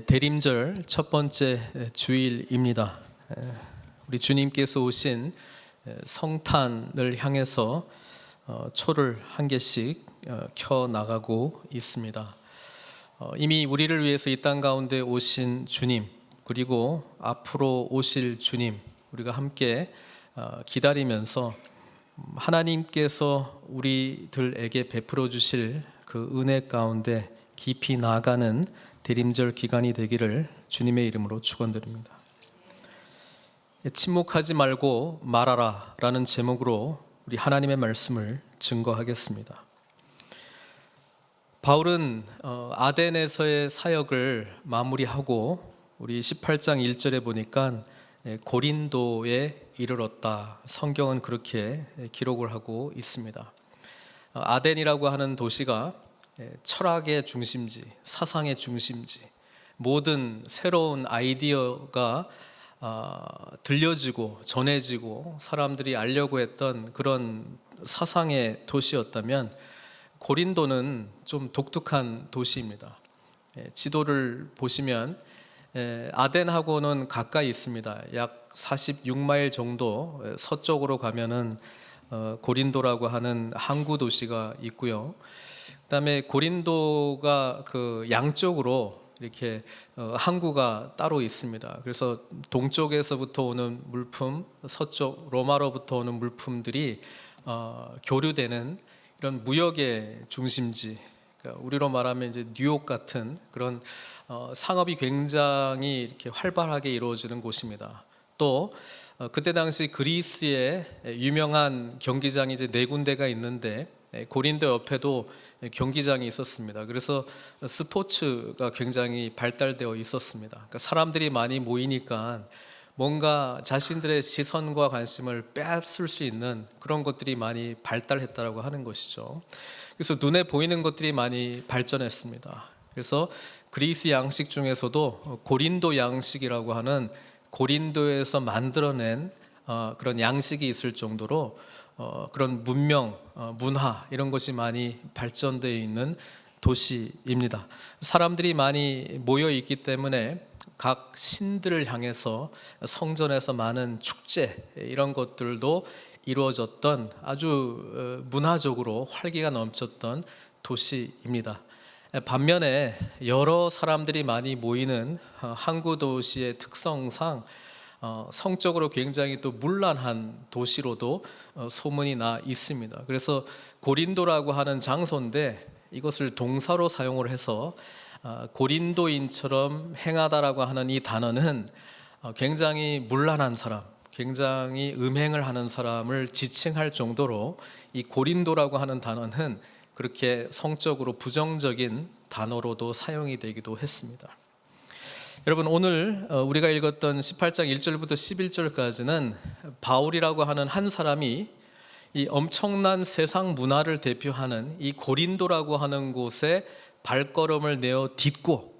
대림절 첫 번째 주일입니다. 우리 주님께서 오신 성탄을 향해서 초를 한 개씩 켜 나가고 있습니다. 이미 우리를 위해서 이 땅 가운데 오신 주님, 그리고 앞으로 오실 주님, 우리가 함께 기다리면서 하나님께서 우리들에게 베풀어 주실 그 은혜 가운데 깊이 나아가는 대림절 기간이 되기를 주님의 이름으로 축원드립니다. 침묵하지 말고 말하라 라는 제목으로 우리 하나님의 말씀을 증거하겠습니다. 바울은 아덴에서의 사역을 마무리하고 우리 18장 1절에 보니까 고린도에 이르렀다. 성경은 그렇게 기록을 하고 있습니다. 아덴이라고 하는 도시가 철학의 중심지, 사상의 중심지, 모든 새로운 아이디어가 들려지고 전해지고 사람들이 알려고 했던 그런 사상의 도시였다면 고린도는 좀 독특한 도시입니다. 지도를 보시면 아덴하고는 가까이 있습니다. 약 46마일 정도 서쪽으로 가면은 고린도라고 하는 항구 도시가 있고요. 그다음에 고린도가 그 양쪽으로 이렇게 항구가 따로 있습니다. 그래서 동쪽에서부터 오는 물품, 서쪽 로마로부터 오는 물품들이 교류되는 이런 무역의 중심지, 그러니까 우리로 말하면 이제 뉴욕 같은 그런 상업이 굉장히 이렇게 활발하게 이루어지는 곳입니다. 또 그때 당시 그리스의 유명한 경기장이 이제 네 군데가 있는데 고린도 옆에도 경기장이 있었습니다. 그래서 스포츠가 굉장히 발달되어 있었습니다. 그러니까 사람들이 많이 모이니까 뭔가 자신들의 시선과 관심을 빼앗을 수 있는 그런 것들이 많이 발달했다라고 하는 것이죠. 그래서 눈에 보이는 것들이 많이 발전했습니다. 그래서 그리스 양식 중에서도 고린도 양식이라고 하는 고린도에서 만들어낸 그런 양식이 있을 정도로 그런 문명, 문화 이런 것이 많이 발전되어 있는 도시입니다. 사람들이 많이 모여 있기 때문에 각 신들을 향해서 성전에서 많은 축제 이런 것들도 이루어졌던 아주 문화적으로 활기가 넘쳤던 도시입니다. 반면에 여러 사람들이 많이 모이는 항구 도시의 특성상 성적으로 굉장히 또 문란한 도시로도 소문이 나 있습니다. 그래서 고린도라고 하는 장소인데 이것을 동사로 사용을 해서 고린도인처럼 행하다라고 하는 이 단어는 굉장히 문란한 사람, 굉장히 음행을 하는 사람을 지칭할 정도로 이 고린도라고 하는 단어는 그렇게 성적으로 부정적인 단어로도 사용이 되기도 했습니다. 여러분, 오늘 우리가 읽었던 18장 1절부터 11절까지는 바울이라고 하는 한 사람이 이 엄청난 세상 문화를 대표하는 이 고린도라고 하는 곳에 발걸음을 내어 딛고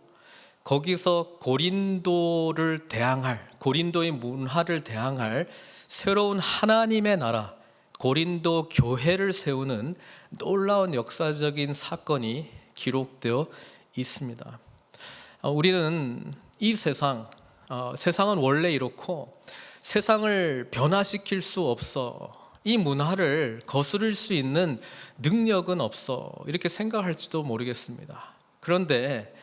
거기서 고린도를 대항할, 고린도의 문화를 대항할 새로운 하나님의 나라, 고린도 교회를 세우는 놀라운 역사적인 사건이 기록되어 있습니다. 우리는 이 세상은 원래 이렇고 세상을 변화시킬 수 없어, 이 문화를 거스를 수 있는 능력은 없어, 이렇게 생각할지도 모르겠습니다. 그런데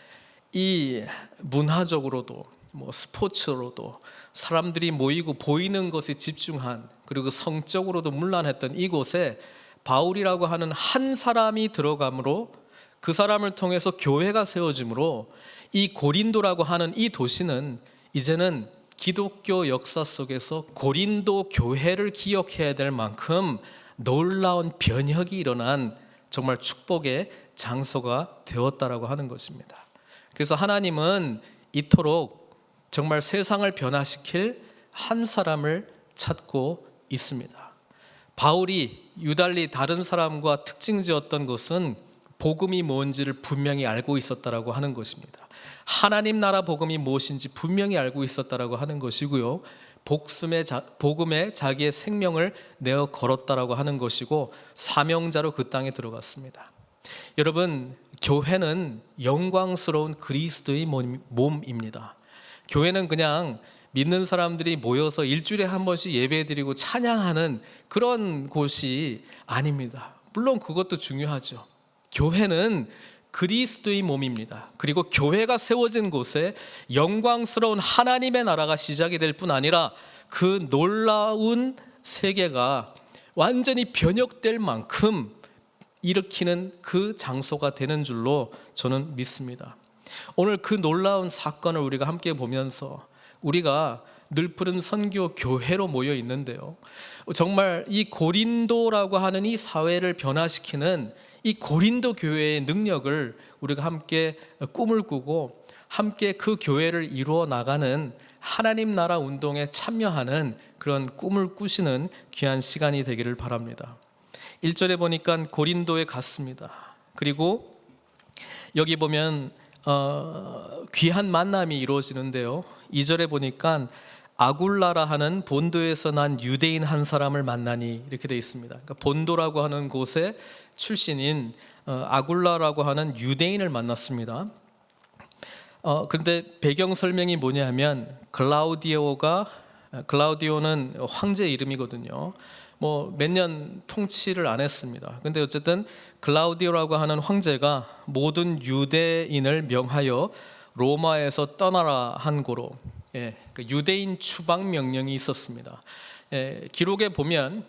이 문화적으로도 스포츠로도 사람들이 모이고 보이는 것에 집중한, 그리고 성적으로도 문란했던 이곳에 바울이라고 하는 한 사람이 들어가므로 그 사람을 통해서 교회가 세워지므로 이 고린도라고 하는 이 도시는 이제는 기독교 역사 속에서 고린도 교회를 기억해야 될 만큼 놀라운 변혁이 일어난 정말 축복의 장소가 되었다라고 하는 것입니다. 그래서 하나님은 이토록 정말 세상을 변화시킬 한 사람을 찾고 있습니다. 바울이 유달리 다른 사람과 특징지었던 것은 복음이 뭔지를 분명히 알고 있었다라고 하는 것입니다. 하나님 나라 복음이 무엇인지 분명히 알고 있었다라고 하는 것이고요. 복음에 자기의 생명을 내어 걸었다라고 하는 것이고 사명자로 그 땅에 들어갔습니다. 여러분, 교회는 영광스러운 그리스도의 몸입니다. 교회는 그냥 믿는 사람들이 모여서 일주일에 한 번씩 예배드리고 찬양하는 그런 곳이 아닙니다. 물론 그것도 중요하죠. 교회는 그리스도의 몸입니다. 그리고 교회가 세워진 곳에 영광스러운 하나님의 나라가 시작이 될 뿐 아니라 그 놀라운 세계가 완전히 변혁될 만큼 일으키는 그 장소가 되는 줄로 저는 믿습니다. 오늘 그 놀라운 사건을 우리가 함께 보면서 우리가 늘 푸른 선교 교회로 모여 있는데요, 정말 이 고린도라고 하는 이 사회를 변화시키는 이 고린도 교회의 능력을 우리가 함께 꿈을 꾸고 함께 그 교회를 이루어 나가는 하나님 나라 운동에 참여하는 그런 꿈을 꾸시는 귀한 시간이 되기를 바랍니다. 1절에 보니까 고린도에 갔습니다. 그리고 여기 보면 귀한 만남이 이루어지는데요, 2절에 보니까 아굴라라 하는 본도에서 난 유대인 한 사람을 만나니 이렇게 되어 있습니다. 그러니까 본도라고 하는 곳의 출신인 아굴라라고 하는 유대인을 만났습니다. 그런데 배경 설명이 뭐냐면 글라우디오는 황제 이름이거든요. 뭐 몇 년 통치를 안 했습니다. 근데 어쨌든 글라우디오라고 하는 황제가 모든 유대인을 명하여 로마에서 떠나라 한 고로 그 유대인 추방 명령이 있었습니다. 기록에 보면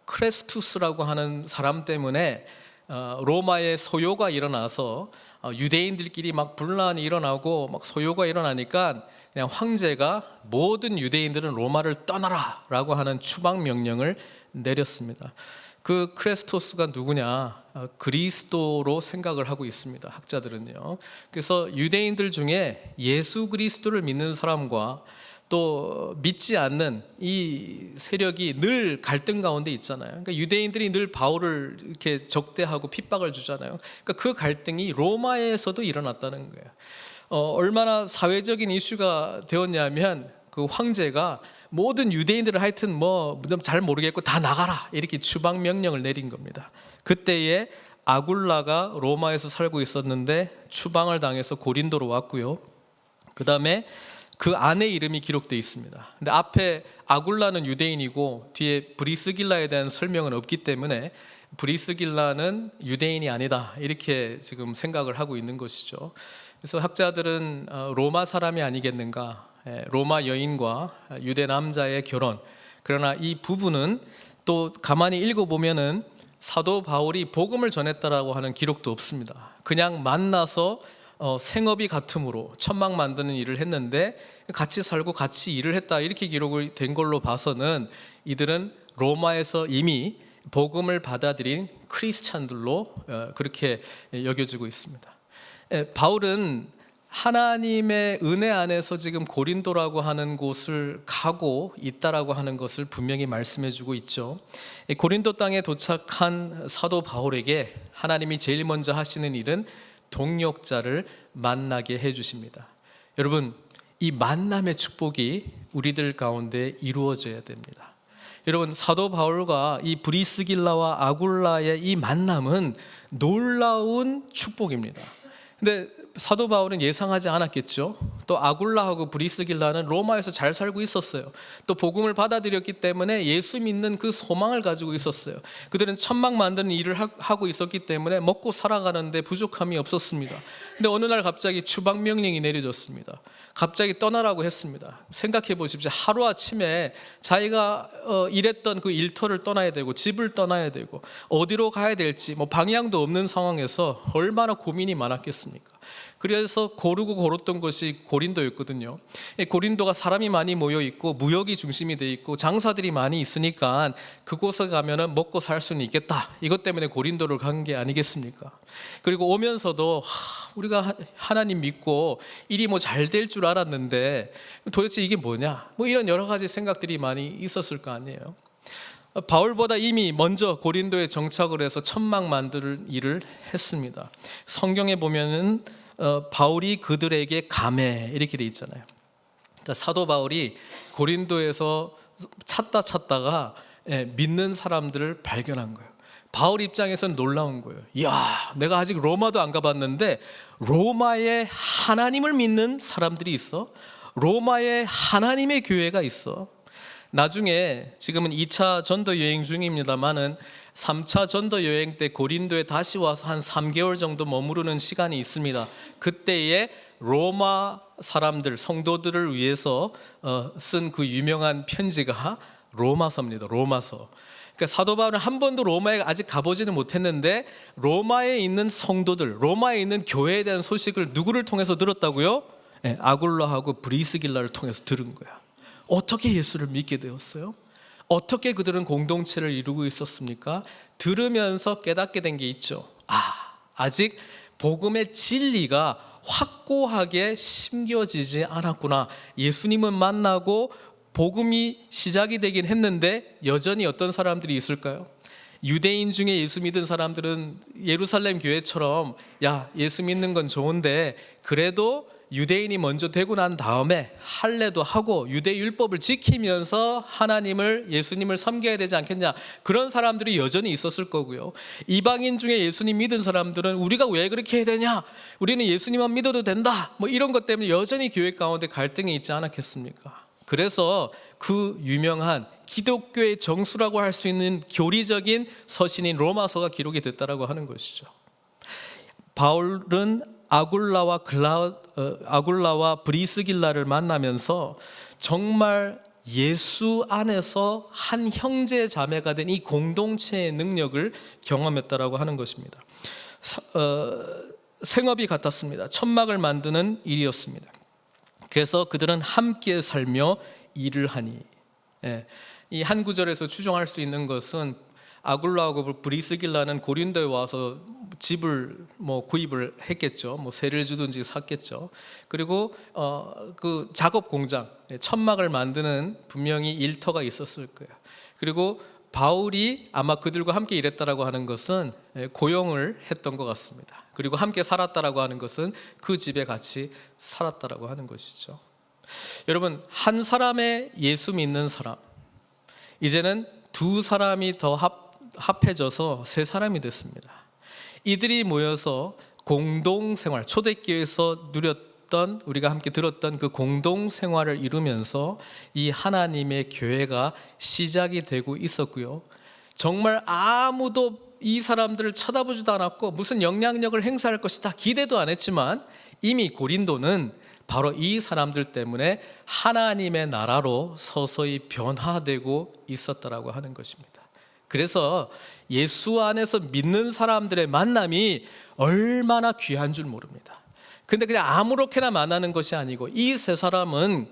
크레스투스라고 하는 사람 때문에 로마에 소요가 일어나서 유대인들끼리 막 분란이 일어나고 막 소요가 일어나니까 그냥 황제가 모든 유대인들은 로마를 떠나라라고 하는 추방 명령을 내렸습니다. 그 크레스토스가 누구냐? 그리스도로 생각을 하고 있습니다, 학자들은요. 그래서 유대인들 중에 예수 그리스도를 믿는 사람과 또 믿지 않는 이 세력이 늘 갈등 가운데 있잖아요. 그러니까 유대인들이 늘 바울을 이렇게 적대하고 핍박을 주잖아요. 그러니까 그 갈등이 로마에서도 일어났다는 거예요. 얼마나 사회적인 이슈가 되었냐면 그 황제가 모든 유대인들을 하여튼 뭐 잘 모르겠고 다 나가라 이렇게 추방 명령을 내린 겁니다. 그때에 아굴라가 로마에서 살고 있었는데 추방을 당해서 고린도로 왔고요. 그 다음에 그 아내 이름이 기록되어 있습니다. 근데 앞에 아굴라는 유대인이고 뒤에 브리스길라에 대한 설명은 없기 때문에 브리스길라는 유대인이 아니다 이렇게 지금 생각을 하고 있는 것이죠. 그래서 학자들은 로마 사람이 아니겠는가, 로마 여인과 유대 남자의 결혼. 그러나 이 부분은 또 가만히 읽어보면은 사도 바울이 복음을 전했다라고 하는 기록도 없습니다. 그냥 만나서 생업이 같음으로 천막 만드는 일을 했는데 같이 살고 같이 일을 했다 이렇게 기록이 된 걸로 봐서는 이들은 로마에서 이미 복음을 받아들인 크리스찬들로 그렇게 여겨지고 있습니다. 바울은 하나님의 은혜 안에서 지금 고린도라고 하는 곳을 가고 있다라고 하는 것을 분명히 말씀해 주고 있죠. 고린도 땅에 도착한 사도 바울에게 하나님이 제일 먼저 하시는 일은 동역자를 만나게 해 주십니다. 여러분, 이 만남의 축복이 우리들 가운데 이루어져야 됩니다. 여러분, 사도 바울과 이 브리스길라와 아굴라의 이 만남은 놀라운 축복입니다. 근데 사도 바울은 예상하지 않았겠죠. 또 아굴라하고 브리스길라는 로마에서 잘 살고 있었어요. 또 복음을 받아들였기 때문에 예수 믿는 그 소망을 가지고 있었어요. 그들은 천막 만드는 일을 하고 있었기 때문에 먹고 살아가는데 부족함이 없었습니다. 근데 어느 날 갑자기 추방 명령이 내려졌습니다. 갑자기 떠나라고 했습니다. 생각해 보십시오. 하루아침에 자기가 일했던 그 일터를 떠나야 되고 집을 떠나야 되고 어디로 가야 될지 뭐 방향도 없는 상황에서 얼마나 고민이 많았겠습니까? 그래서 고르고 고르던 것이 고린도였거든요. 고린도가 사람이 많이 모여 있고 무역이 중심이 돼 있고 장사들이 많이 있으니까 그곳에 가면은 먹고 살 수는 있겠다. 이것 때문에 고린도를 간 게 아니겠습니까? 그리고 오면서도 우리가 하나님 믿고 일이 뭐 잘 될 줄 알았는데 도대체 이게 뭐냐? 뭐 이런 여러 가지 생각들이 많이 있었을 거 아니에요. 바울보다 이미 먼저 고린도에 정착을 해서 천막 만드는 일을 했습니다. 성경에 보면은 바울이 그들에게 감해 이렇게 돼 있잖아요. 그러니까 사도 바울이 고린도에서 찾다가 믿는 사람들을 발견한 거예요. 바울 입장에서는 놀라운 거예요. 이야, 내가 아직 로마도 안 가봤는데 로마에 하나님을 믿는 사람들이 있어? 로마에 하나님의 교회가 있어? 나중에 지금은 2차 전도 여행 중입니다만은 3차 전도 여행 때 고린도에 다시 와서 한 3개월 정도 머무르는 시간이 있습니다. 그때에 로마 사람들, 성도들을 위해서 쓴 그 유명한 편지가 로마서입니다. 로마서. 그러니까 사도 바울은 한 번도 로마에 아직 가보지는 못했는데 로마에 있는 성도들, 로마에 있는 교회에 대한 소식을 누구를 통해서 들었다고요? 네, 아굴라하고 브리스길라를 통해서 들은 거야. 어떻게 예수를 믿게 되었어요? 어떻게 그들은 공동체를 이루고 있었습니까? 들으면서 깨닫게 된 게 있죠. 아직 복음의 진리가 확고하게 심겨지지 않았구나. 예수님은 만나고 복음이 시작이 되긴 했는데 여전히 어떤 사람들이 있을까요? 유대인 중에 예수 믿은 사람들은 예루살렘 교회처럼 야, 예수 믿는 건 좋은데 그래도 유대인이 먼저 되고 난 다음에 할례도 하고 유대 율법을 지키면서 하나님을, 예수님을 섬겨야 되지 않겠냐, 그런 사람들이 여전히 있었을 거고요. 이방인 중에 예수님 믿은 사람들은 우리가 왜 그렇게 해야 되냐, 우리는 예수님만 믿어도 된다, 뭐 이런 것 때문에 여전히 교회 가운데 갈등이 있지 않았겠습니까? 그래서 그 유명한 기독교의 정수라고 할 수 있는 교리적인 서신인 로마서가 기록이 됐다라고 하는 것이죠. 바울은 아굴라와 브리스길라를 만나면서 정말 예수 안에서 한 형제 자매가 된 이 공동체의 능력을 경험했다라고 하는 것입니다. 생업이 같았습니다. 천막을 만드는 일이었습니다. 그래서 그들은 함께 살며 일을 하니, 이 한 구절에서 추정할 수 있는 것은 아굴라하고 브리스길라는 고린도에 와서 집을 구입을 했겠죠. 세를 주든지 샀겠죠. 그리고 그 작업 공장, 천막을 만드는 분명히 일터가 있었을 거예요. 그리고 바울이 아마 그들과 함께 일했다라고 하는 것은 고용을 했던 것 같습니다. 그리고 함께 살았다라고 하는 것은 그 집에 같이 살았다라고 하는 것이죠. 여러분, 한 사람의 예수 믿는 사람, 이제는 두 사람이 더 합해져서 세 사람이 됐습니다. 이들이 모여서 공동생활, 초대교회에서 누렸던, 우리가 함께 들었던 그 공동생활을 이루면서 이 하나님의 교회가 시작이 되고 있었고요. 정말 아무도 이 사람들을 쳐다보지도 않았고 무슨 영향력을 행사할 것이다 기대도 안 했지만 이미 고린도는 바로 이 사람들 때문에 하나님의 나라로 서서히 변화되고 있었다라고 하는 것입니다. 그래서 예수 안에서 믿는 사람들의 만남이 얼마나 귀한 줄 모릅니다. 근데 그냥 아무렇게나 만나는 것이 아니고 이 세 사람은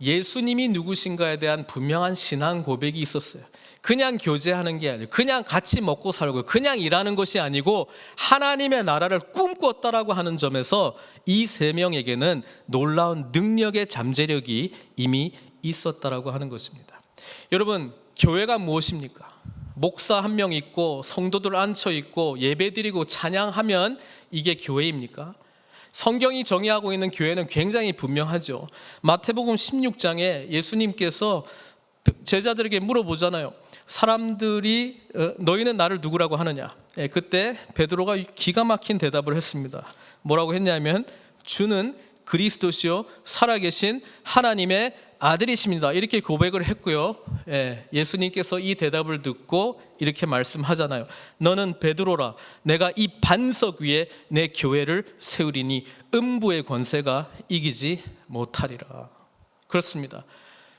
예수님이 누구신가에 대한 분명한 신앙 고백이 있었어요. 그냥 교제하는 게 아니고 그냥 같이 먹고 살고 그냥 일하는 것이 아니고 하나님의 나라를 꿈꿨다라고 하는 점에서 이 세 명에게는 놀라운 능력의 잠재력이 이미 있었다라고 하는 것입니다. 여러분, 교회가 무엇입니까? 목사 한 명 있고 성도들 앉혀 있고 예배드리고 찬양하면 이게 교회입니까? 성경이 정의하고 있는 교회는 굉장히 분명하죠. 마태복음 16장에 예수님께서 제자들에게 물어보잖아요. 사람들이 너희는 나를 누구라고 하느냐? 그때 베드로가 기가 막힌 대답을 했습니다. 뭐라고 했냐면 주는 그리스도시요 살아계신 하나님의 아들이십니다. 이렇게 고백을 했고요. 예수님께서 이 대답을 듣고 이렇게 말씀하잖아요. 너는 베드로라. 내가 이 반석 위에 내 교회를 세우리니 음부의 권세가 이기지 못하리라. 그렇습니다.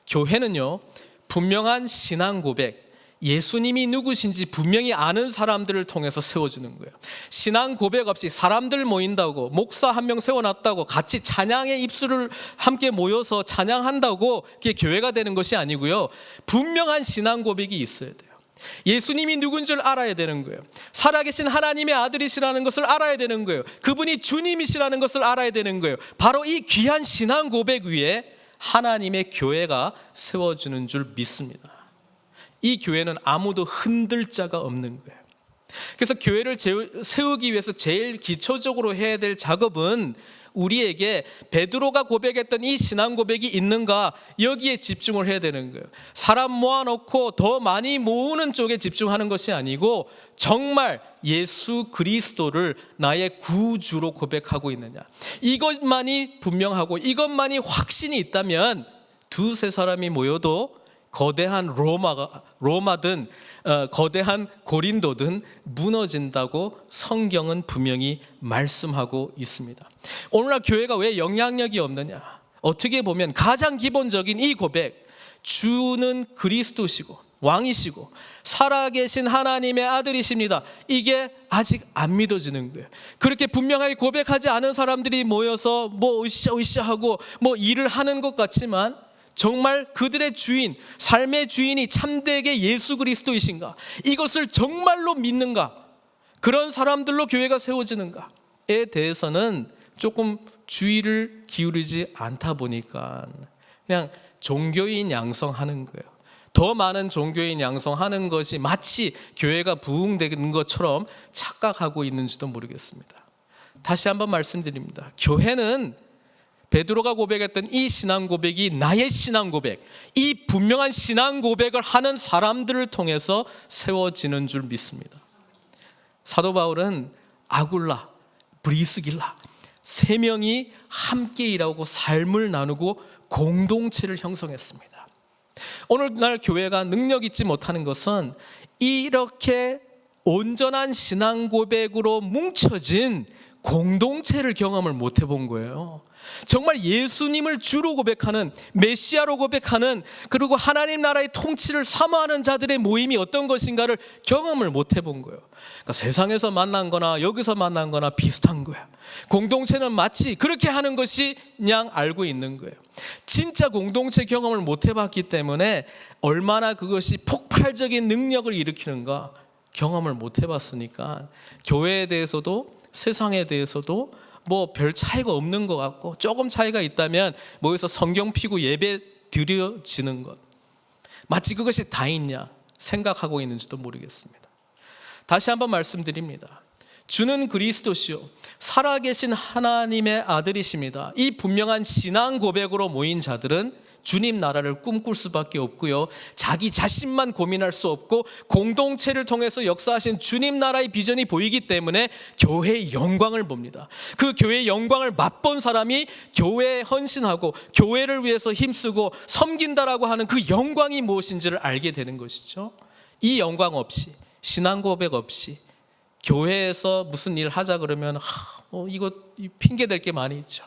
교회는요, 분명한 신앙 고백, 예수님이 누구신지 분명히 아는 사람들을 통해서 세워주는 거예요. 신앙 고백 없이 사람들 모인다고, 목사 한 명 세워놨다고 같이 찬양의 입술을 함께 모여서 찬양한다고 그게 교회가 되는 것이 아니고요, 분명한 신앙 고백이 있어야 돼요. 예수님이 누군 줄 알아야 되는 거예요. 살아계신 하나님의 아들이시라는 것을 알아야 되는 거예요. 그분이 주님이시라는 것을 알아야 되는 거예요. 바로 이 귀한 신앙 고백 위에 하나님의 교회가 세워주는 줄 믿습니다. 이 교회는 아무도 흔들 자가 없는 거예요. 그래서 교회를 세우기 위해서 제일 기초적으로 해야 될 작업은 우리에게 베드로가 고백했던 이 신앙 고백이 있는가, 여기에 집중을 해야 되는 거예요. 사람 모아놓고 더 많이 모으는 쪽에 집중하는 것이 아니고 정말 예수 그리스도를 나의 구주로 고백하고 있느냐, 이것만이 분명하고 이것만이 확신이 있다면 두세 사람이 모여도 거대한 로마든 거대한 고린도든 무너진다고 성경은 분명히 말씀하고 있습니다. 오늘날 교회가 왜 영향력이 없느냐, 어떻게 보면 가장 기본적인 이 고백, 주는 그리스도시고 왕이시고 살아계신 하나님의 아들이십니다, 이게 아직 안 믿어지는 거예요. 그렇게 분명하게 고백하지 않은 사람들이 모여서 뭐 으쌰으쌰 하고 뭐 일을 하는 것 같지만, 정말 그들의 주인, 삶의 주인이 참되게 예수 그리스도이신가, 이것을 정말로 믿는가, 그런 사람들로 교회가 세워지는가에 대해서는 조금 주의를 기울이지 않다 보니까 그냥 종교인 양성하는 거예요. 더 많은 종교인 양성하는 것이 마치 교회가 부흥되는 것처럼 착각하고 있는지도 모르겠습니다. 다시 한번 말씀드립니다. 교회는 베드로가 고백했던 이 신앙 고백이 나의 신앙 고백, 이 분명한 신앙 고백을 하는 사람들을 통해서 세워지는 줄 믿습니다. 사도 바울은 아굴라, 브리스길라 세 명이 함께 일하고 삶을 나누고 공동체를 형성했습니다. 오늘날 교회가 능력 있지 못하는 것은 이렇게 온전한 신앙 고백으로 뭉쳐진 공동체를 경험을 못 해본 거예요. 정말 예수님을 주로 고백하는, 메시아로 고백하는, 그리고 하나님 나라의 통치를 사모하는 자들의 모임이 어떤 것인가를 경험을 못 해본 거예요. 그러니까 세상에서 만난 거나 여기서 만난 거나 비슷한 거야. 공동체는 마치 그렇게 하는 것이 그냥 알고 있는 거예요. 진짜 공동체 경험을 못 해봤기 때문에 얼마나 그것이 폭발적인 능력을 일으키는가 경험을 못 해봤으니까 교회에 대해서도 세상에 대해서도 뭐 별 차이가 없는 것 같고, 조금 차이가 있다면 모여서 성경 피고 예배 드려지는 것, 마치 그것이 다 있냐 생각하고 있는지도 모르겠습니다. 다시 한번 말씀드립니다. 주는 그리스도시요 살아계신 하나님의 아들이십니다. 이 분명한 신앙 고백으로 모인 자들은 주님 나라를 꿈꿀 수밖에 없고요, 자기 자신만 고민할 수 없고 공동체를 통해서 역사하신 주님 나라의 비전이 보이기 때문에 교회의 영광을 봅니다. 그 교회의 영광을 맛본 사람이 교회에 헌신하고 교회를 위해서 힘쓰고 섬긴다라고 하는 그 영광이 무엇인지를 알게 되는 것이죠. 이 영광 없이, 신앙 고백 없이 교회에서 무슨 일을 하자 그러면 이거 핑계 댈 게 많이 있죠.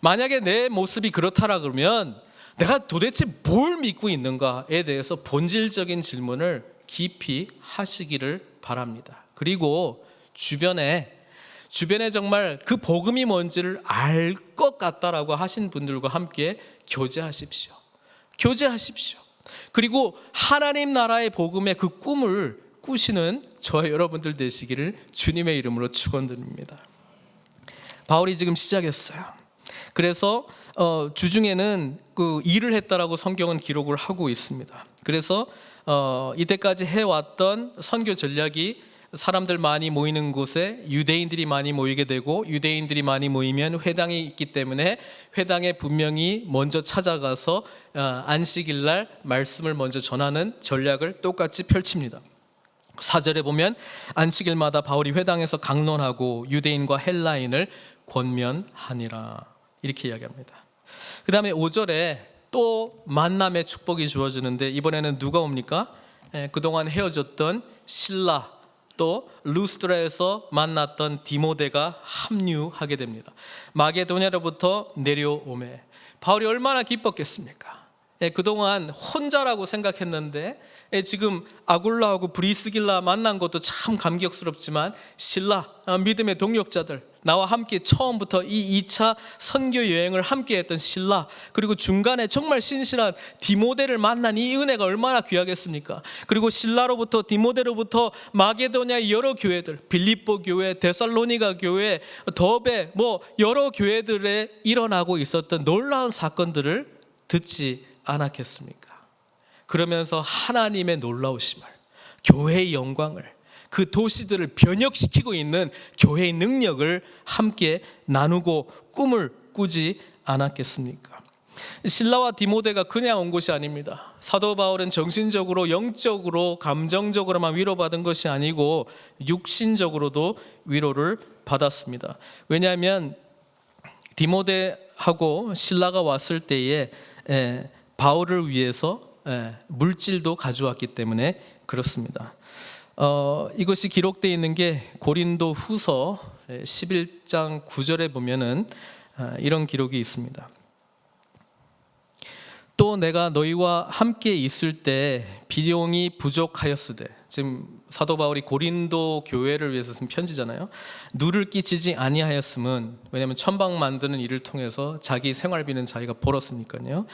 만약에 내 모습이 그렇다라 그러면 내가 도대체 뭘 믿고 있는가에 대해서 본질적인 질문을 깊이 하시기를 바랍니다. 그리고 주변에 정말 그 복음이 뭔지를 알 것 같다라고 하신 분들과 함께 교제하십시오. 그리고 하나님 나라의 복음의 그 꿈을 꾸시는 저와 여러분들 되시기를 주님의 이름으로 축원드립니다. 바울이 지금 시작했어요. 그래서 주중에는 그 일을 했다라고 성경은 기록을 하고 있습니다. 그래서 이때까지 해왔던 선교 전략이 사람들 많이 모이는 곳에 유대인들이 많이 모이게 되고, 유대인들이 많이 모이면 회당이 있기 때문에 회당에 분명히 먼저 찾아가서 안식일 날 말씀을 먼저 전하는 전략을 똑같이 펼칩니다. 4절에 보면 안식일마다 바울이 회당에서 강론하고 유대인과 헬라인을 권면하니라 이렇게 이야기합니다. 그 다음에 5절에 또 만남의 축복이 주어지는데, 이번에는 누가 옵니까? 그동안 헤어졌던 실라, 또 루스드라에서 만났던 디모데가 합류하게 됩니다. 마게도냐로부터 내려오매 바울이 얼마나 기뻤겠습니까? 그동안 혼자라고 생각했는데 지금 아굴라하고 브리스길라 만난 것도 참 감격스럽지만 실라, 믿음의 동역자들, 나와 함께 처음부터 이 2차 선교 여행을 함께 했던 실라, 그리고 중간에 정말 신실한 디모데를 만난 이 은혜가 얼마나 귀하겠습니까? 그리고 실라로부터, 디모데로부터 마게도냐의 여러 교회들, 빌립보 교회, 데살로니가 교회, 더베, 뭐 여러 교회들에 일어나고 있었던 놀라운 사건들을 듣지 않았겠습니까? 그러면서 하나님의 놀라우심을, 교회의 영광을, 그 도시들을 변혁시키고 있는 교회의 능력을 함께 나누고 꿈을 꾸지 않았겠습니까? 실라와 디모데가 그냥 온 것이 아닙니다. 사도 바울은 정신적으로, 영적으로, 감정적으로만 위로받은 것이 아니고 육신적으로도 위로를 받았습니다. 왜냐하면 디모데하고 실라가 왔을 때에 바울을 위해서 물질도 가져왔기 때문에 그렇습니다. 이것이 기록되어 있는 게 고린도 후서 11장 9절에 보면은 이런 기록이 있습니다. 또 내가 너희와 함께 있을 때 비용이 부족하였으되, 지금 사도 바울이 고린도 교회를 위해서 쓴 편지잖아요. 누를 끼치지 아니하였음은, 왜냐하면 천방 만드는 일을 통해서 자기 생활비는 자기가 벌었으니까요.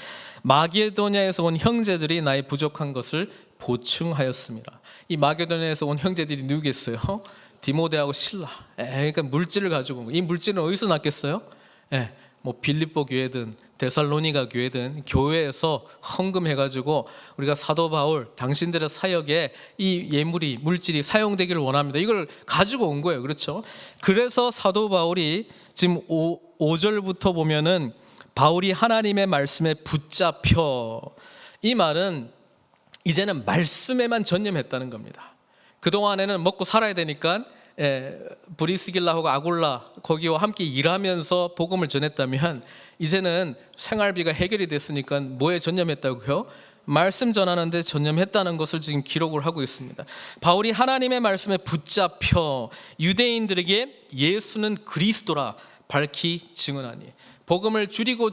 마게도냐에서 온 형제들이 나의 부족한 것을 보충하였습니다. 이 마게도냐에서 온 형제들이 누구겠어요? 디모데하고 실라. 그러니까 물질을 가지고 온 거예요. 이 물질은 어디서 났겠어요? 뭐 빌립보 교회든 데살로니가 교회든 교회에서 헌금해가지고 우리가 사도 바울 당신들의 사역에 이 예물이, 물질이 사용되기를 원합니다. 이걸 가지고 온 거예요. 그렇죠? 그래서 사도 바울이 지금 5절부터 보면은 바울이 하나님의 말씀에 붙잡혀, 이 말은 이제는 말씀에만 전념했다는 겁니다. 그동안에는 먹고 살아야 되니까 브리스길라하고 아굴라 거기와 함께 일하면서 복음을 전했다면, 이제는 생활비가 해결이 됐으니까 뭐에 전념했다고요? 말씀 전하는 데 전념했다는 것을 지금 기록을 하고 있습니다. 바울이 하나님의 말씀에 붙잡혀 유대인들에게 예수는 그리스도라 밝히 증언하니, 복음을 줄이면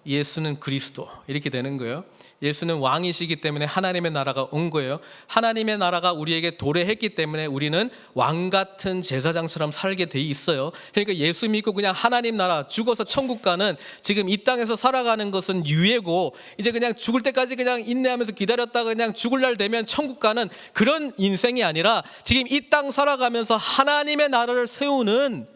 예수는 그리스도, 이렇게 되는 거예요. 예수는 왕이시기 때문에 하나님의 나라가 온 거예요. 하나님의 나라가 우리에게 도래했기 때문에 우리는 왕 같은 제사장처럼 살게 돼 있어요. 그러니까 예수 믿고 그냥 하나님 나라, 죽어서 천국 가는, 지금 이 땅에서 살아가는 것은 유예고, 이제 그냥 죽을 때까지 그냥 인내하면서 기다렸다가 그냥 죽을 날 되면 천국 가는 그런 인생이 아니라, 지금 이 땅 살아가면서 하나님의 나라를 세우는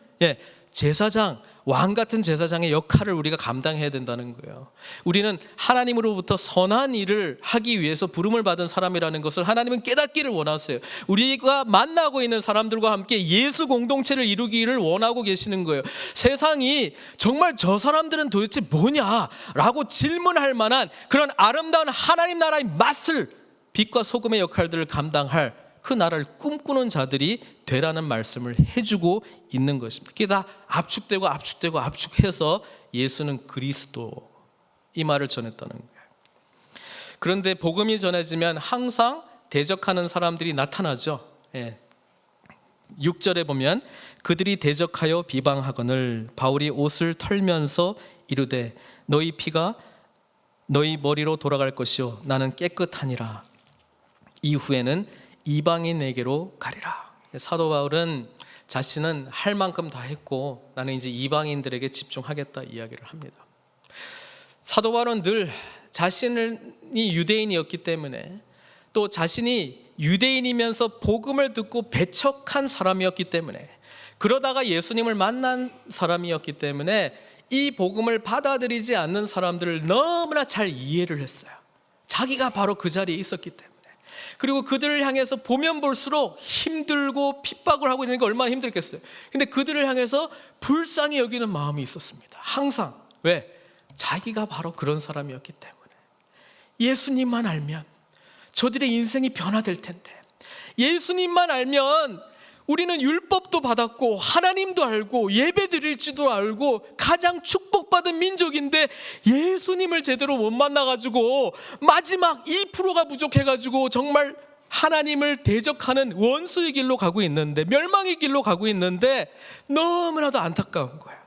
제사장, 왕 같은 제사장의 역할을 우리가 감당해야 된다는 거예요. 우리는 하나님으로부터 선한 일을 하기 위해서 부름을 받은 사람이라는 것을 하나님은 깨닫기를 원하세요. 우리가 만나고 있는 사람들과 함께 예수 공동체를 이루기를 원하고 계시는 거예요. 세상이 정말 저 사람들은 도대체 뭐냐라고 질문할 만한 그런 아름다운 하나님 나라의 맛을, 빛과 소금의 역할들을 감당할 그 나라를 꿈꾸는 자들이 되라는 말씀을 해주고 있는 것입니다. 그게 다 압축해서 예수는 그리스도, 이 말을 전했다는 거예요. 그런데 복음이 전해지면 항상 대적하는 사람들이 나타나죠. 6절에 보면 그들이 대적하여 비방하거늘 바울이 옷을 털면서 이르되 너희 피가 너희 머리로 돌아갈 것이요 나는 깨끗하니라. 이후에는 이방인에게로 가리라. 사도 바울은 자신은 할 만큼 다 했고 나는 이제 이방인들에게 집중하겠다 이야기를 합니다. 사도 바울은 늘 자신이 유대인이었기 때문에, 또 자신이 유대인이면서 복음을 듣고 배척한 사람이었기 때문에, 그러다가 예수님을 만난 사람이었기 때문에 이 복음을 받아들이지 않는 사람들을 너무나 잘 이해를 했어요. 자기가 바로 그 자리에 있었기 때문에. 그리고 그들을 향해서 보면 볼수록 힘들고 핍박을 하고 있는 게 얼마나 힘들겠어요. 근데 그들을 향해서 불쌍히 여기는 마음이 있었습니다. 항상. 왜? 자기가 바로 그런 사람이었기 때문에. 예수님만 알면 저들의 인생이 변화될 텐데, 예수님만 알면 우리는 율법도 받았고 하나님도 알고 예배드릴지도 알고 가장 축복받은 민족인데, 예수님을 제대로 못 만나가지고 마지막 2%가 부족해가지고 정말 하나님을 대적하는 원수의 길로 가고 있는데, 멸망의 길로 가고 있는데 너무나도 안타까운 거예요.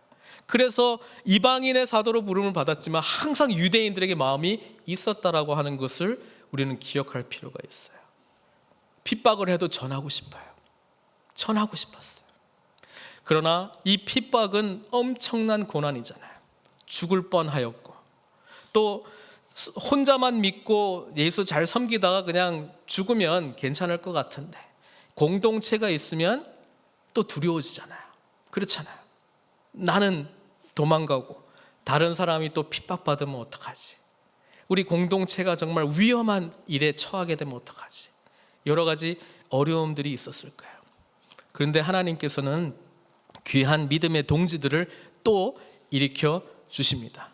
그래서 이방인의 사도로 부름을 받았지만 항상 유대인들에게 마음이 있었다라고 하는 것을 우리는 기억할 필요가 있어요. 핍박을 해도 전하고 싶어요. 전하고 싶었어요. 그러나 이 핍박은 엄청난 고난이잖아요. 죽을 뻔하였고, 또 혼자만 믿고 예수 잘 섬기다가 그냥 죽으면 괜찮을 것 같은데, 공동체가 있으면 또 두려워지잖아요. 그렇잖아요. 나는 도망가고 다른 사람이 또 핍박받으면 어떡하지? 우리 공동체가 정말 위험한 일에 처하게 되면 어떡하지? 여러 가지 어려움들이 있었을 거예요. 그런데 하나님께서는 귀한 믿음의 동지들을 또 일으켜 주십니다.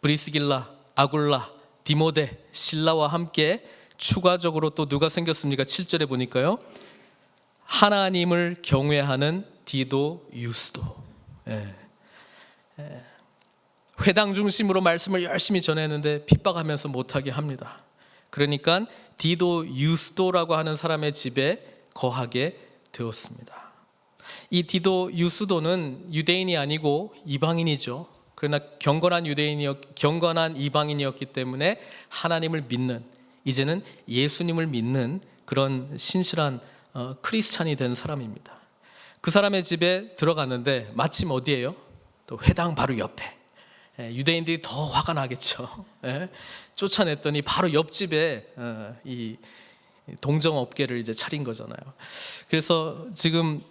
브리스길라, 아굴라, 디모데, 실라와 함께 추가적으로 또 누가 생겼습니까? 7절에 보니까요, 하나님을 경외하는 디도, 유스도. 회당 중심으로 말씀을 열심히 전했는데 핍박하면서 못하게 합니다. 그러니까 디도, 유스도라고 하는 사람의 집에 거하게 되었습니다. 이 디도, 유스도는 유대인이 아니고 이방인이죠. 그러나 경건한 이방인이었기 때문에 하나님을 믿는, 이제는 예수님을 믿는 그런 신실한 크리스찬이 된 사람입니다. 그 사람의 집에 들어갔는데 마침 어디예요? 또 회당 바로 옆에. 유대인들이 더 화가 나겠죠. 쫓아냈더니 바로 옆집에 이 동정업계를 이제 차린 거잖아요. 그래서 지금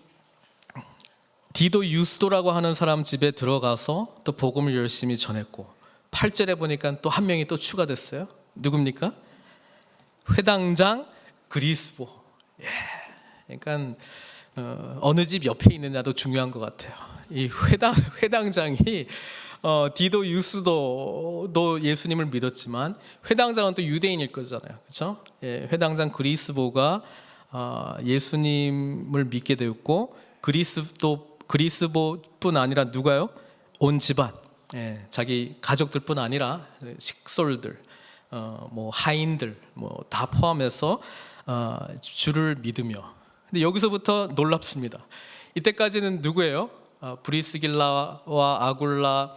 디도, 유스도라고 하는 사람 집에 들어가서 또 복음을 열심히 전했고, 8절에 보니까 또 한 명이 또 추가됐어요. 누굽니까? 회당장 그리스보. 그러니까 어느 집 옆에 있느냐도 중요한 것 같아요. 이 회당장이 디도, 유스도도 예수님을 믿었지만 예수님은 또 유대인일 거잖아요, 그렇죠? 회당장 그리스보가 예수님을 믿게 되었고, 그리스보뿐 아니라 누가요? 온 집안, 자기 가족들뿐 아니라 식솔들, 뭐 하인들, 뭐 다 포함해서 주를 믿으며. 근데 여기서부터 놀랍습니다. 이때까지는 누구예요? 브리스길라와 아굴라,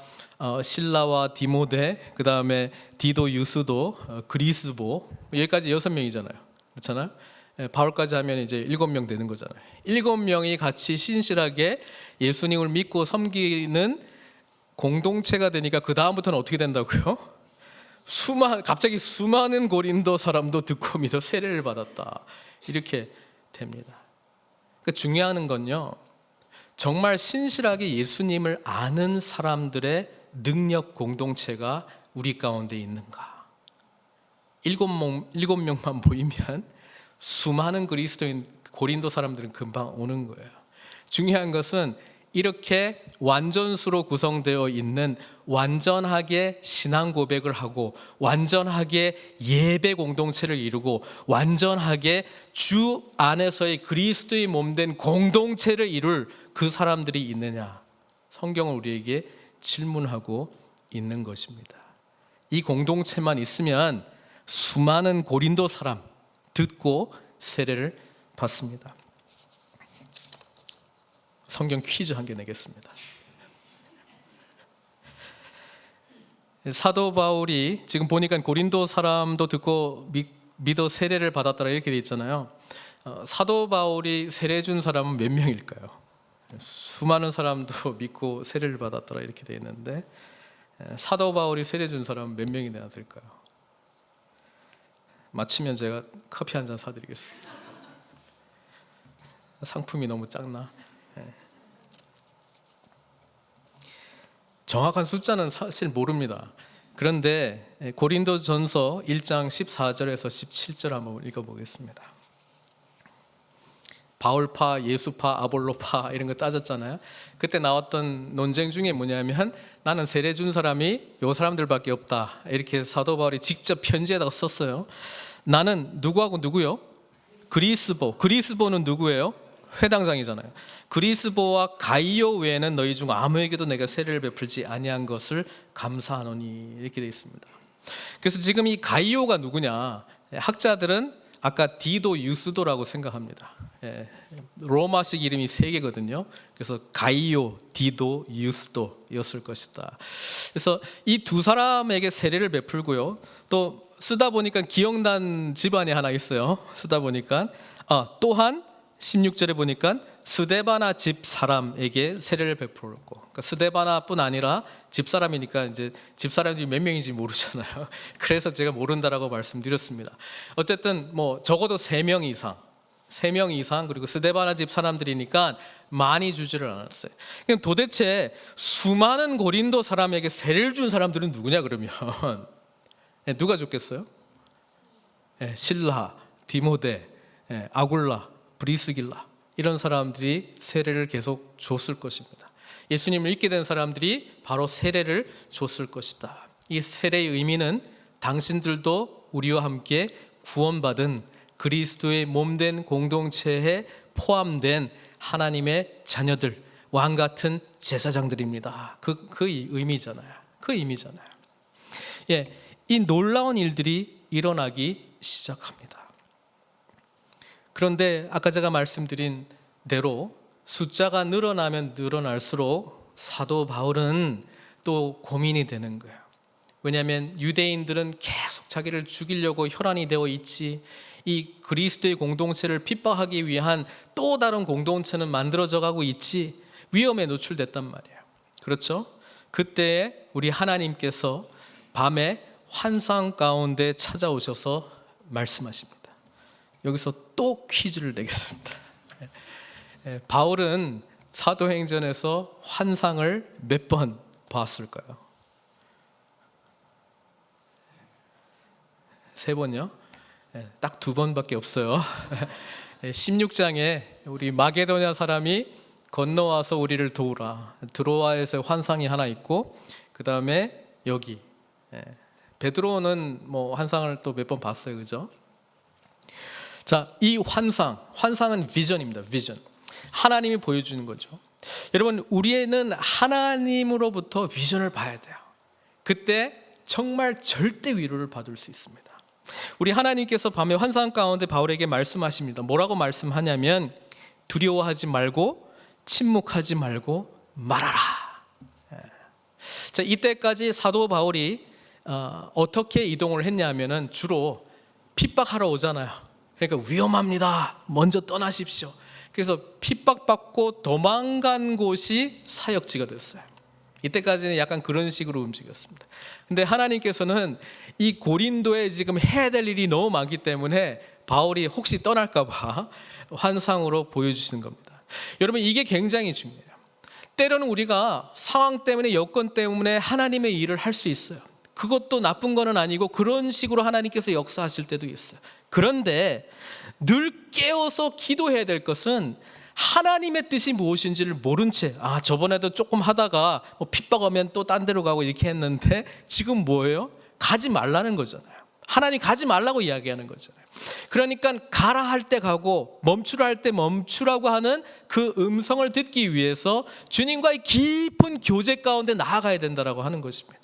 실라와 디모데, 그 다음에 디도, 유스도, 그리스보, 여기까지 6명이잖아요. 그렇잖아요. 바울까지 하면 이제 7명 되는 거잖아요. 7명이 같이 신실하게 예수님을 믿고 섬기는 공동체가 되니까 그 다음부터는 어떻게 된다고요? 갑자기 수많은 고린도 사람도 듣고 믿어 세례를 받았다, 이렇게 됩니다. 그러니까 중요한 건요, 정말 신실하게 예수님을 아는 사람들의 능력 공동체가 우리 가운데 있는가? 7명만 모이면 수많은 고린도 사람들은 금방 오는 거예요. 중요한 것은 이렇게 완전수로 구성되어 있는, 완전하게 신앙 고백을 하고 완전하게 예배 공동체를 이루고 완전하게 주 안에서의 그리스도의 몸된 공동체를 이룰 그 사람들이 있느냐? 성경은 우리에게 질문하고 있는 것입니다. 이 공동체만 있으면 수많은 고린도 사람 듣고 세례를 받습니다. 성경 퀴즈 한 개 내겠습니다. 사도 바울이 지금 보니까 고린도 사람도 듣고 믿어 세례를 받았더라 이렇게 돼 있잖아요. 사도 바울이 세례 준 사람은 몇 명일까요? 수많은 사람도 믿고 세례를 받았더라 이렇게 돼 있는데, 사도 바울이 세례 준 사람은 몇 명이나 될까요? 맞히면 제가 커피 한 잔 사드리겠습니다. 상품이 너무 작나? 정확한 숫자는 사실 모릅니다. 그런데 고린도전서 1장 14절에서 17절 한번 읽어보겠습니다. 바울파, 예수파, 아볼로파 이런 거 따졌잖아요. 그때 나왔던 논쟁 중에 뭐냐면, 나는 세례 준 사람이 요 사람들밖에 없다, 이렇게 사도 바울이 직접 편지에다가 썼어요. 나는 누구하고 누구요? 그리스보는 누구예요? 회당장이잖아요. 그리스보와 가이오 외에는 너희 중 아무에게도 내가 세례를 베풀지 아니한 것을 감사하노니, 이렇게 되어 있습니다. 그래서 지금 이 가이오가 누구냐? 학자들은 아까 디도, 유스도라고 생각합니다. 로마식 이름이 3개거든요. 그래서 가이오, 디도, 유스도였을 것이다. 그래서 이 두 사람에게 세례를 베풀고요. 또 쓰다 보니까 기억난 집안이 하나 있어요. 쓰다 보니까 또한 16절에 보니까 스데바나 집 사람에게 세례를 베풀었고, 그러니까 스데바나뿐 아니라 집 사람이니까 이제 집 사람들이 몇 명인지 모르잖아요. 그래서 제가 모른다라고 말씀드렸습니다. 어쨌든 뭐 적어도 3명 이상, 그리고 스데바나 집 사람들이니까 많이 주지를 않았어요. 그럼 도대체 수많은 고린도 사람에게 세례를 준 사람들은 누구냐 그러면 누가 줬겠어요? 실라, 디모데, 아굴라, 브리스길라 이런 사람들이 세례를 계속 줬을 것입니다. 예수님을 믿게 된 사람들이 바로 세례를 줬을 것이다. 이 세례의 의미는 당신들도 우리와 함께 구원받은 그리스도의 몸된 공동체에 포함된 하나님의 자녀들, 왕 같은 제사장들입니다. 그 의미잖아요. 그 의미잖아요. 이 놀라운 일들이 일어나기 시작합니다. 그런데 아까 제가 말씀드린 대로 숫자가 늘어나면 늘어날수록 사도 바울은 또 고민이 되는 거예요. 왜냐하면 유대인들은 계속 자기를 죽이려고 혈안이 되어 있지, 이 그리스도의 공동체를 핍박하기 위한 또 다른 공동체는 만들어져 가고 있지, 위험에 노출됐단 말이에요. 그렇죠? 그때 우리 하나님께서 밤에 환상 가운데 찾아오셔서 말씀하십니다. 여기서 또 퀴즈를 내겠습니다. 바울은 사도행전에서 환상을 몇 번 봤을까요? 3번요? 딱 2번밖에 없어요. 16장에 우리 마게도냐 사람이 건너와서 우리를 도우라. 드로아에서 환상이 하나 있고, 그 다음에 여기 베드로는 뭐 환상을 또 몇 번 봤어요, 그죠? 자, 이 환상은 비전입니다. 비전. 하나님이 보여주는 거죠. 여러분, 우리는 하나님으로부터 비전을 봐야 돼요. 그때 정말 절대 위로를 받을 수 있습니다. 우리 하나님께서 밤에 환상 가운데 바울에게 말씀하십니다. 뭐라고 말씀하냐면, 두려워하지 말고 침묵하지 말고 말하라. 자, 이때까지 사도 바울이 어떻게 이동을 했냐면은 주로 핍박하러 오잖아요. 그러니까 위험합니다, 먼저 떠나십시오. 그래서 핍박받고 도망간 곳이 사역지가 됐어요. 이때까지는 약간 그런 식으로 움직였습니다. 근데 하나님께서는 이 고린도에 지금 해야 될 일이 너무 많기 때문에 바울이 혹시 떠날까 봐 환상으로 보여주시는 겁니다. 여러분, 이게 굉장히 중요해요. 때로는 우리가 상황 때문에, 여건 때문에 하나님의 일을 할 수 있어요. 그것도 나쁜 거는 아니고 그런 식으로 하나님께서 역사하실 때도 있어요. 그런데 늘 깨어서 기도해야 될 것은 하나님의 뜻이 무엇인지를 모른 채, 저번에도 조금 하다가 핍박 오면 또 딴 데로 가고 이렇게 했는데 지금 뭐예요? 가지 말라는 거잖아요. 하나님 가지 말라고 이야기하는 거잖아요. 그러니까 가라 할 때 가고 멈추라 할 때 멈추라고 하는 그 음성을 듣기 위해서 주님과의 깊은 교제 가운데 나아가야 된다라고 하는 것입니다.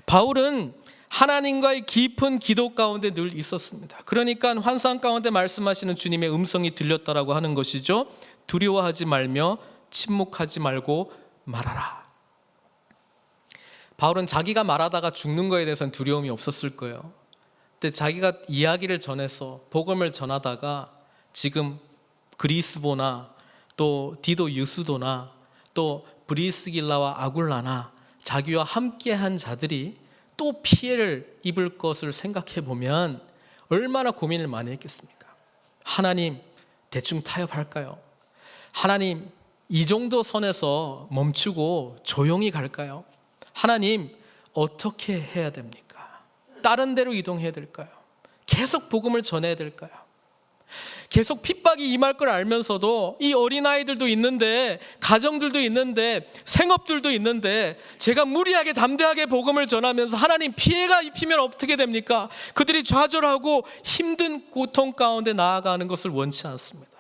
바울은 하나님과의 깊은 기도 가운데 늘 있었습니다. 그러니까 환상 가운데 말씀하시는 주님의 음성이 들렸다라고 하는 것이죠. 두려워하지 말며 침묵하지 말고 말하라. 바울은 자기가 말하다가 죽는 거에 대해서는 두려움이 없었을 거예요. 근데 자기가 이야기를 전해서 복음을 전하다가 지금 그리스보나 또 디도 유스도나 또 브리스길라와 아굴라나 자기와 함께한 자들이 또 피해를 입을 것을 생각해 보면 얼마나 고민을 많이 했겠습니까? 하나님, 대충 타협할까요? 하나님, 이 정도 선에서 멈추고 조용히 갈까요? 하나님, 어떻게 해야 됩니까? 다른 데로 이동해야 될까요? 계속 복음을 전해야 될까요? 계속 핍박이 임할 걸 알면서도 이 어린아이들도 있는데, 가정들도 있는데, 생업들도 있는데 제가 무리하게 담대하게 복음을 전하면서 하나님, 피해가 입히면 어떻게 됩니까? 그들이 좌절하고 힘든 고통 가운데 나아가는 것을 원치 않습니다.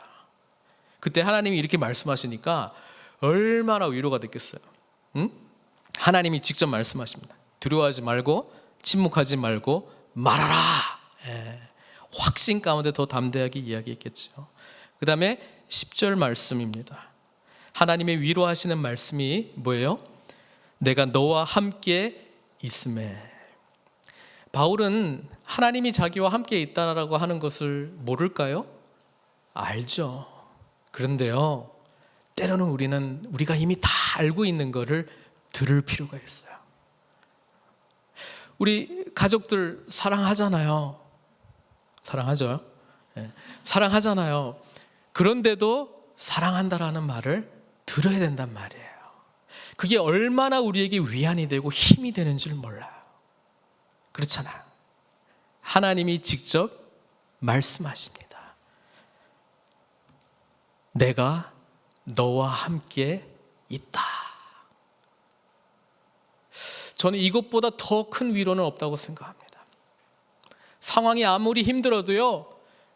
그때 하나님이 이렇게 말씀하시니까 얼마나 위로가 됐겠어요. 하나님이 직접 말씀하십니다. 두려워하지 말고 침묵하지 말고 말하라. 확신 가운데 더 담대하게 이야기했겠죠. 그 다음에 10절 말씀입니다. 하나님의 위로하시는 말씀이 뭐예요? 내가 너와 함께 있음에. 바울은 하나님이 자기와 함께 있다라고 하는 것을 모를까요? 알죠. 그런데요, 때로는 우리가 이미 다 알고 있는 것을 들을 필요가 있어요. 우리 가족들 사랑하잖아요. 사랑하죠. 사랑하잖아요. 그런데도 사랑한다라는 말을 들어야 된단 말이에요. 그게 얼마나 우리에게 위안이 되고 힘이 되는 줄 몰라요. 그렇잖아요. 하나님이 직접 말씀하십니다. 내가 너와 함께 있다. 저는 이것보다 더 큰 위로는 없다고 생각합니다. 상황이 아무리 힘들어도요,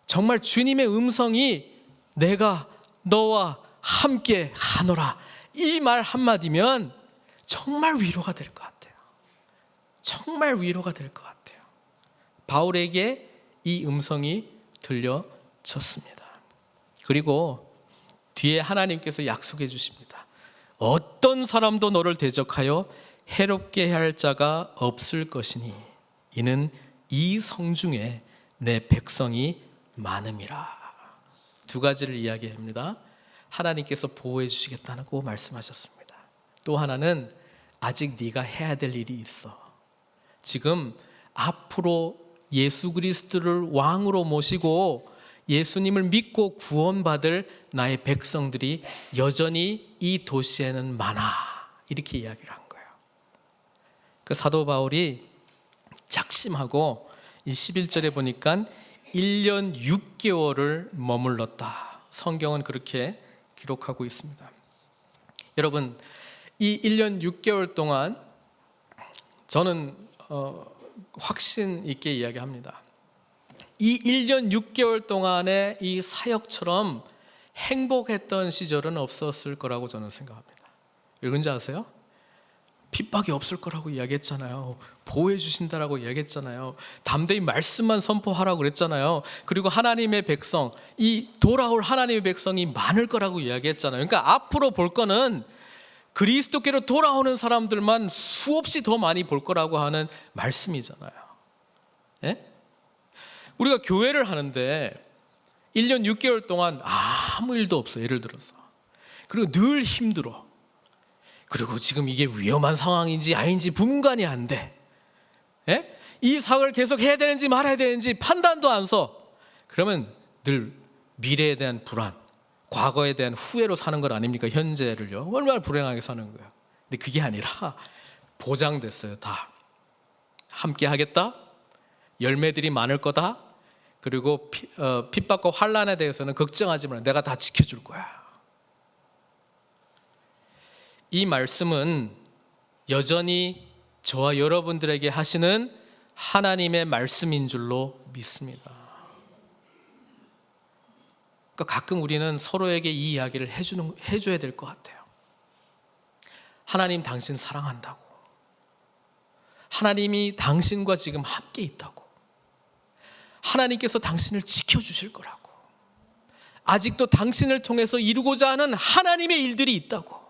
정말 주님의 음성이 내가 너와 함께 하노라, 이 말 한마디면 정말 위로가 될 것 같아요. 정말 위로가 될 것 같아요. 바울에게 이 음성이 들려졌습니다. 그리고 뒤에 하나님께서 약속해 주십니다. 어떤 사람도 너를 대적하여 해롭게 할 자가 없을 것이니 이는 이 성중에 내 백성이 많음이라. 두 가지를 이야기합니다. 하나님께서 보호해 주시겠다고 말씀하셨습니다. 또 하나는 아직 네가 해야 될 일이 있어. 지금 앞으로 예수 그리스도를 왕으로 모시고 예수님을 믿고 구원받을 나의 백성들이 여전히 이 도시에는 많아. 이렇게 이야기를 한 거예요. 그 사도 바울이 작심하고 이 11절에 보니까 1년 6개월을 머물렀다. 성경은 그렇게 기록하고 있습니다. 여러분, 이 1년 6개월 동안 저는 확신 있게 이야기합니다. 이 1년 6개월 동안의 이 사역처럼 행복했던 시절은 없었을 거라고 저는 생각합니다. 왜 그런지 아세요? 핍박이 없을 거라고 이야기했잖아요. 보호해 주신다라고 이야기했잖아요. 담대히 말씀만 선포하라고 그랬잖아요. 그리고 하나님의 백성, 이 돌아올 하나님의 백성이 많을 거라고 이야기했잖아요. 그러니까 앞으로 볼 거는 그리스도께로 돌아오는 사람들만 수없이 더 많이 볼 거라고 하는 말씀이잖아요. 예? 우리가 교회를 하는데 1년 6개월 동안 아무 일도 없어. 예를 들어서. 그리고 늘 힘들어. 그리고 지금 이게 위험한 상황인지 아닌지 분간이 안 돼. 예? 이 사역을 계속 해야 되는지 말아야 되는지 판단도 안 서. 그러면 늘 미래에 대한 불안, 과거에 대한 후회로 사는 것 아닙니까? 현재를요. 얼마나 불행하게 사는 거예요. 근데 그게 아니라 보장됐어요. 다. 함께 하겠다. 열매들이 많을 거다. 그리고 핍박과 환난에 대해서는 걱정하지 마라. 내가 다 지켜줄 거야. 이 말씀은 여전히 저와 여러분들에게 하시는 하나님의 말씀인 줄로 믿습니다. 그러니까 가끔 우리는 서로에게 이 이야기를 해줘야 될 것 같아요. 하나님 당신 사랑한다고. 하나님이 당신과 지금 함께 있다고. 하나님께서 당신을 지켜주실 거라고. 아직도 당신을 통해서 이루고자 하는 하나님의 일들이 있다고.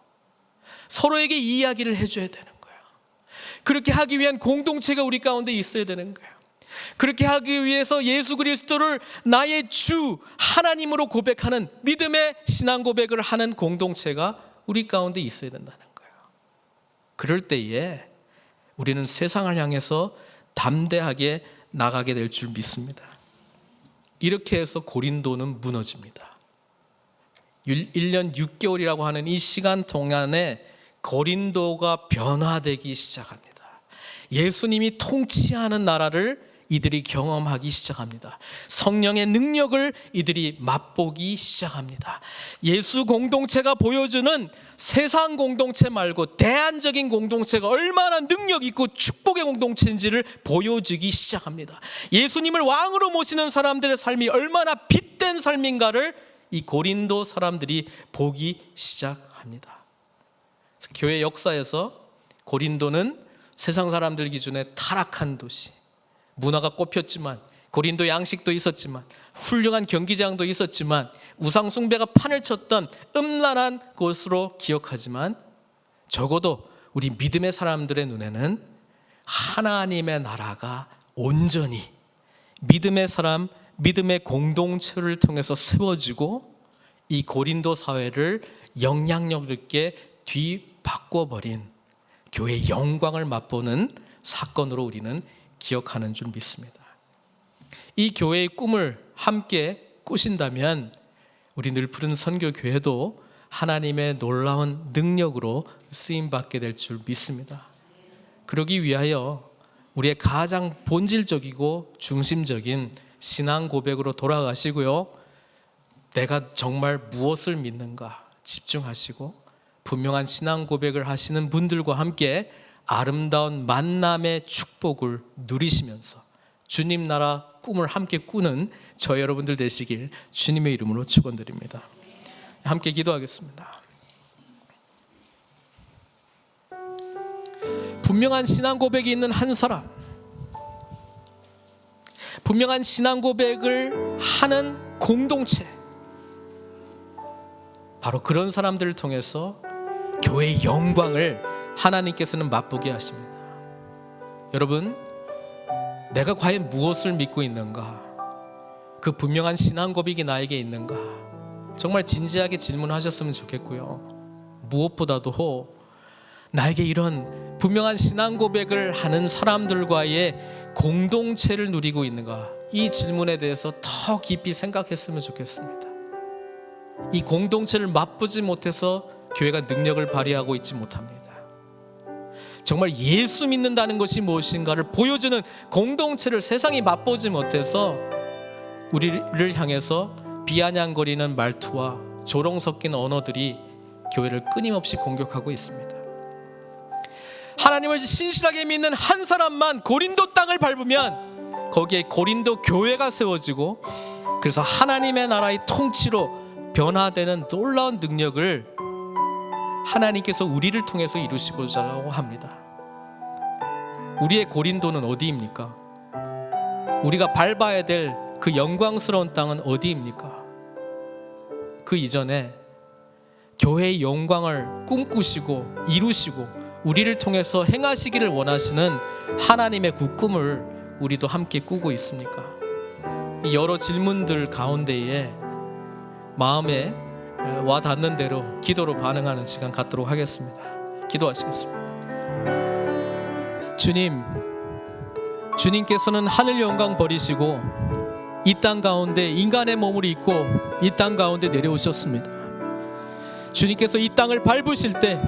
서로에게 이 이야기를 해줘야 되는 거예요. 그렇게 하기 위한 공동체가 우리 가운데 있어야 되는 거예요. 그렇게 하기 위해서 예수 그리스도를 나의 주 하나님으로 고백하는 믿음의 신앙 고백을 하는 공동체가 우리 가운데 있어야 된다는 거예요. 그럴 때에 우리는 세상을 향해서 담대하게 나가게 될 줄 믿습니다. 이렇게 해서 고린도는 무너집니다. 1년 6개월이라고 하는 이 시간 동안에 고린도가 변화되기 시작합니다. 예수님이 통치하는 나라를 이들이 경험하기 시작합니다. 성령의 능력을 이들이 맛보기 시작합니다. 예수 공동체가 보여주는 세상 공동체 말고 대안적인 공동체가 얼마나 능력 있고 축복의 공동체인지를 보여주기 시작합니다. 예수님을 왕으로 모시는 사람들의 삶이 얼마나 빛된 삶인가를 이 고린도 사람들이 보기 시작합니다. 교회 역사에서 고린도는 세상 사람들 기준에 타락한 도시, 문화가 꼽혔지만, 고린도 양식도 있었지만, 훌륭한 경기장도 있었지만, 우상 숭배가 판을 쳤던 음란한 곳으로 기억하지만, 적어도 우리 믿음의 사람들의 눈에는 하나님의 나라가 온전히 믿음의 사람, 믿음의 공동체를 통해서 세워지고 이 고린도 사회를 영향력 있게 뒤바꿔버린 교회의 영광을 맛보는 사건으로 우리는 기억하는 줄 믿습니다. 이 교회의 꿈을 함께 꾸신다면 우리 늘푸른 선교교회도 하나님의 놀라운 능력으로 쓰임받게 될 줄 믿습니다. 그러기 위하여 우리의 가장 본질적이고 중심적인 신앙 고백으로 돌아가시고요, 내가 정말 무엇을 믿는가 집중하시고 분명한 신앙 고백을 하시는 분들과 함께 아름다운 만남의 축복을 누리시면서 주님 나라 꿈을 함께 꾸는 저 여러분들 되시길 주님의 이름으로 축원드립니다. 함께 기도하겠습니다. 분명한 신앙 고백이 있는 한 사람, 분명한 신앙 고백을 하는 공동체, 바로 그런 사람들을 통해서 교회의 영광을 하나님께서는 맛보게 하십니다. 여러분, 내가 과연 무엇을 믿고 있는가? 그 분명한 신앙 고백이 나에게 있는가? 정말 진지하게 질문하셨으면 좋겠고요. 무엇보다도 나에게 이런 분명한 신앙 고백을 하는 사람들과의 공동체를 누리고 있는가? 이 질문에 대해서 더 깊이 생각했으면 좋겠습니다. 이 공동체를 맛보지 못해서 교회가 능력을 발휘하고 있지 못합니다. 정말 예수 믿는다는 것이 무엇인가를 보여주는 공동체를 세상이 맛보지 못해서 우리를 향해서 비아냥거리는 말투와 조롱 섞인 언어들이 교회를 끊임없이 공격하고 있습니다. 하나님을 신실하게 믿는 한 사람만 고린도 땅을 밟으면 거기에 고린도 교회가 세워지고, 그래서 하나님의 나라의 통치로 변화되는 놀라운 능력을 하나님께서 우리를 통해서 이루시고자 합니다. 우리의 고린도는 어디입니까? 우리가 밟아야 될 그 영광스러운 땅은 어디입니까? 그 이전에 교회의 영광을 꿈꾸시고 이루시고 우리를 통해서 행하시기를 원하시는 하나님의 그 꿈을 우리도 함께 꾸고 있습니까? 이 여러 질문들 가운데에 마음에 와 닿는 대로 기도로 반응하는 시간 갖도록 하겠습니다. 기도하시겠습니다. 주님께서는 하늘 영광 버리시고 이 땅 가운데 인간의 몸을 입고 이 땅 가운데 내려오셨습니다. 주님께서 이 땅을 밟으실 때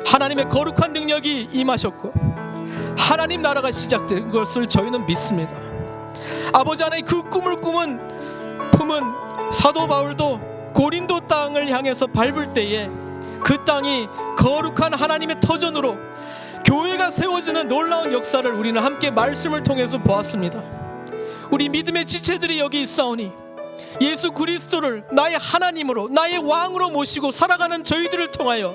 하나님의 거룩한 능력이 임하셨고 하나님 나라가 시작된 것을 저희는 믿습니다. 아버지 하나님, 그 꿈을 품은 사도 바울도 고린도 땅을 향해서 밟을 때에 그 땅이 거룩한 하나님의 터전으로 교회가 세워지는 놀라운 역사를 우리는 함께 말씀을 통해서 보았습니다. 우리 믿음의 지체들이 여기 있사오니 예수 그리스도를 나의 하나님으로 나의 왕으로 모시고 살아가는 저희들을 통하여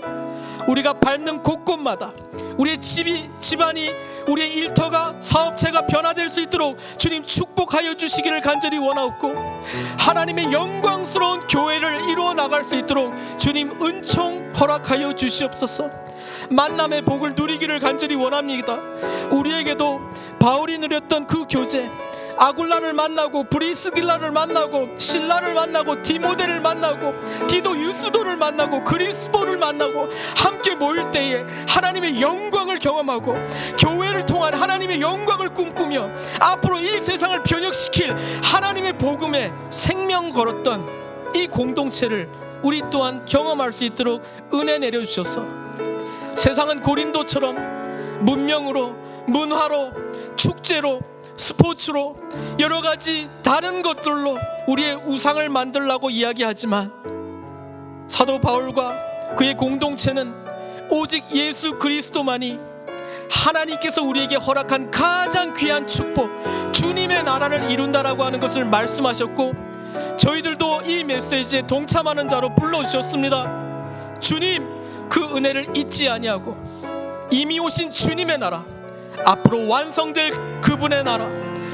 우리가 밟는 곳곳마다 우리의 집안이, 우리의 일터가, 사업체가 변화될 수 있도록 주님 축복하여 주시기를 간절히 원하옵고, 하나님의 영광스러운 교회를 이루어 나갈 수 있도록 주님 은총 허락하여 주시옵소서. 만남의 복을 누리기를 간절히 원합니다. 우리에게도 바울이 누렸던 그 교제, 아굴라를 만나고 브리스길라를 만나고 실라를 만나고 디모데를 만나고 디도 유스도를 만나고 그리스보를 만나고 함께 모일 때에 하나님의 영광을 경험하고 교회를 통한 하나님의 영광을 꿈꾸며 앞으로 이 세상을 변혁시킬 하나님의 복음에 생명 걸었던 이 공동체를 우리 또한 경험할 수 있도록 은혜 내려주셔서, 세상은 고린도처럼 문명으로, 문화로, 축제로, 스포츠로 여러 가지 다른 것들로 우리의 우상을 만들라고 이야기하지만 사도 바울과 그의 공동체는 오직 예수 그리스도만이 하나님께서 우리에게 허락한 가장 귀한 축복, 주님의 나라를 이룬다라고 하는 것을 말씀하셨고, 저희들도 이 메시지에 동참하는 자로 불러주셨습니다. 주님, 그 은혜를 잊지 아니하고 이미 오신 주님의 나라, 앞으로 완성될 그분의 나라,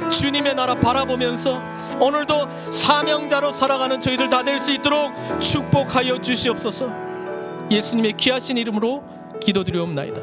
주님의 나라 바라보면서 오늘도 사명자로 살아가는 저희들 다 될 수 있도록 축복하여 주시옵소서. 예수님의 귀하신 이름으로 기도드리옵나이다.